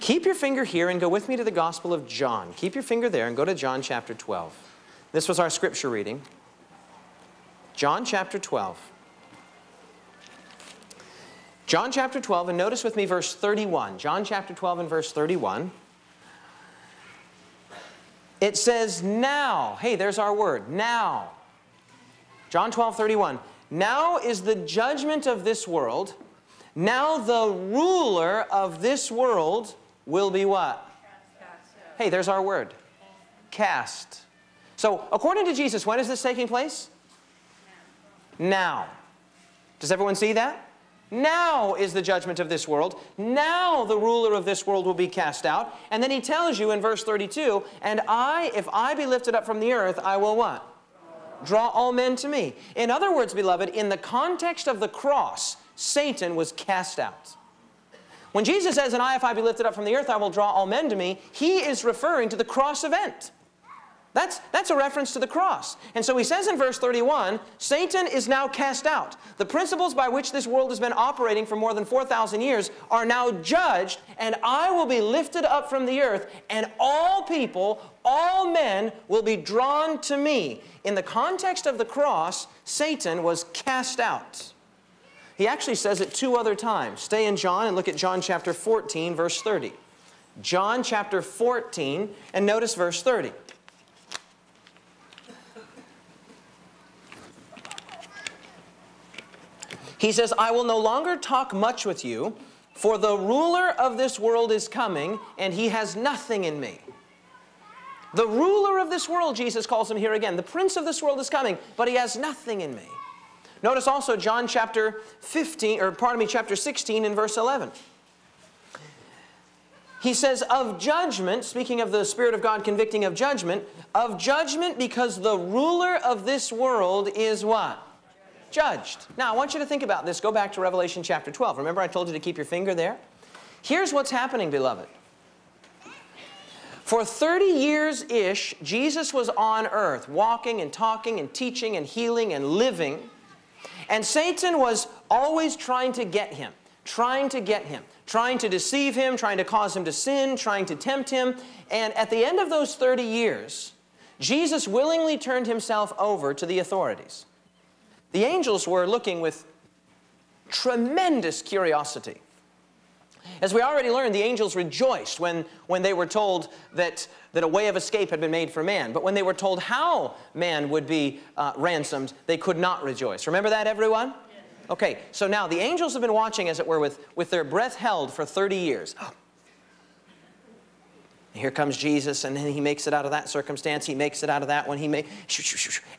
Keep your finger here and go with me to the Gospel of John. Keep your finger there and go to John chapter 12. This was our scripture reading. John chapter 12. John chapter 12, and notice with me verse 31. John chapter 12 and verse 31. It says, now. Hey, there's our word, now. John 12, 31. Now is the judgment of this world. Now the ruler of this world will be what? Hey, there's our word. Cast. So, according to Jesus, when is this taking place? Now. Does everyone see that? Now is the judgment of this world. Now the ruler of this world will be cast out. And then he tells you in verse 32, and if I be lifted up from the earth, I will what? Draw all men to me. In other words, beloved, in the context of the cross, Satan was cast out. When Jesus says, and if I be lifted up from the earth, I will draw all men to me, he is referring to the cross event. That's a reference to the cross. And so he says in verse 31, Satan is now cast out. The principles by which this world has been operating for more than 4,000 years are now judged, and I will be lifted up from the earth, and all people, all men will be drawn to me. In the context of the cross, Satan was cast out. He actually says it 2 other times. Stay in John and look at John chapter 14, verse 30. John chapter 14, and notice verse 30. He says, I will no longer talk much with you, for the ruler of this world is coming, and he has nothing in me. The ruler of this world, Jesus calls him here again. The prince of this world is coming, but he has nothing in me. Notice also John chapter 16 and verse 11. He says, of judgment, speaking of the Spirit of God convicting of judgment because the ruler of this world is what? Judged. Now, I want you to think about this. Go back to Revelation chapter 12. Remember I told you to keep your finger there? Here's what's happening, beloved. For 30 years-ish, Jesus was on earth, walking and talking and teaching and healing and living. And Satan was always trying to get him, trying to deceive him, trying to cause him to sin, trying to tempt him. And at the end of those 30 years, Jesus willingly turned himself over to the authorities. The angels were looking with tremendous curiosity. As we already learned, the angels rejoiced when they were told that a way of escape had been made for man. But when they were told how man would be ransomed, they could not rejoice. Remember that, everyone? Yes. Okay, so now the angels have been watching, as it were, with their breath held for 30 years. Here comes Jesus, and then he makes it out of that circumstance. He makes it out of that one.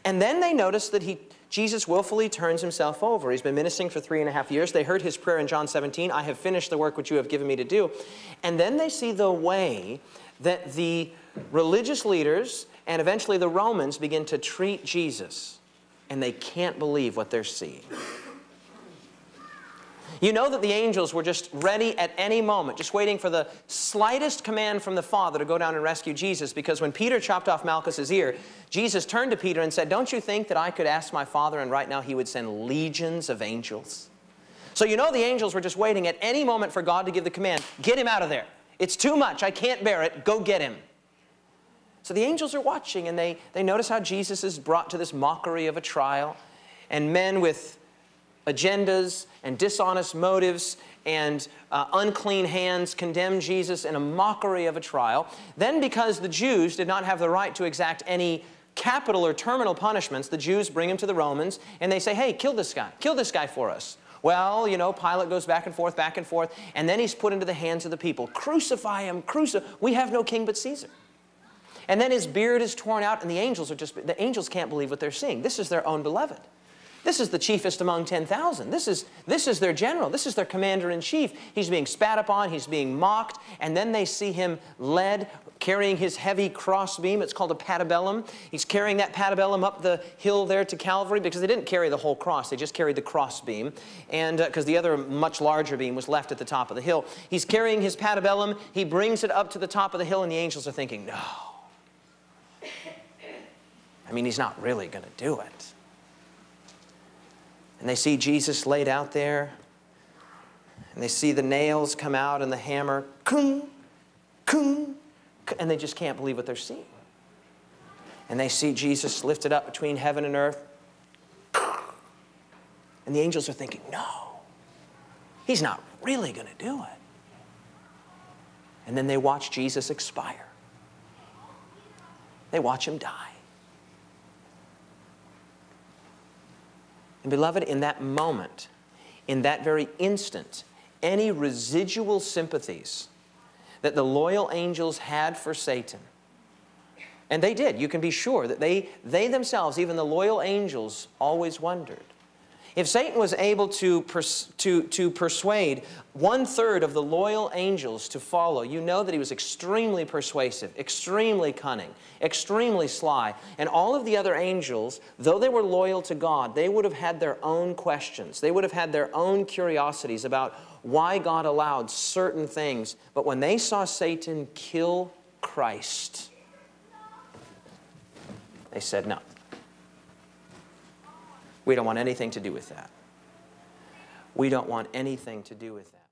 And then they notice that Jesus willfully turns himself over. He's been ministering for 3.5 years. They heard his prayer in John 17, I have finished the work which you have given me to do. And then they see the way that the religious leaders and eventually the Romans begin to treat Jesus. And they can't believe what they're seeing. You know that the angels were just ready at any moment, just waiting for the slightest command from the Father to go down and rescue Jesus, because when Peter chopped off Malchus's ear, Jesus turned to Peter and said, don't you think that I could ask my Father and right now he would send legions of angels? So you know the angels were just waiting at any moment for God to give the command, get him out of there. It's too much. I can't bear it. Go get him. So the angels are watching, and they notice how Jesus is brought to this mockery of a trial, and men with agendas and dishonest motives and unclean hands condemn Jesus in a mockery of a trial. Then, because the Jews did not have the right to exact any capital or terminal punishments, the Jews bring him to the Romans and they say, hey, kill this guy for us. Well, you know, Pilate goes back and forth, and then he's put into the hands of the people. Crucify him, crucify. We have no king but Caesar. And then his beard is torn out, and the angels can't believe what they're seeing. This is their own beloved. This is the chiefest among 10,000. This is their general. This is their commander-in-chief. He's being spat upon. He's being mocked. And then they see him led, carrying his heavy crossbeam. It's called a patibellum. He's carrying that patibellum up the hill there to Calvary, because they didn't carry the whole cross. They just carried the crossbeam. And because the other much larger beam was left at the top of the hill. He's carrying his patibellum. He brings it up to the top of the hill, and the angels are thinking, no. I mean, he's not really going to do it. And they see Jesus laid out there, and they see the nails come out and the hammer, kung, and they just can't believe what they're seeing. And they see Jesus lifted up between heaven and earth. And the angels are thinking, no, he's not really going to do it. And then they watch Jesus expire. They watch him die. And beloved, in that moment, in that very instant, any residual sympathies that the loyal angels had for Satan, and they did, you can be sure that they themselves, even the loyal angels, always wondered. If Satan was able to persuade 1/3 of the loyal angels to follow, you know that he was extremely persuasive, extremely cunning, extremely sly. And all of the other angels, though they were loyal to God, they would have had their own questions. They would have had their own curiosities about why God allowed certain things. But when they saw Satan kill Christ, they said, no. We don't want anything to do with that. We don't want anything to do with that.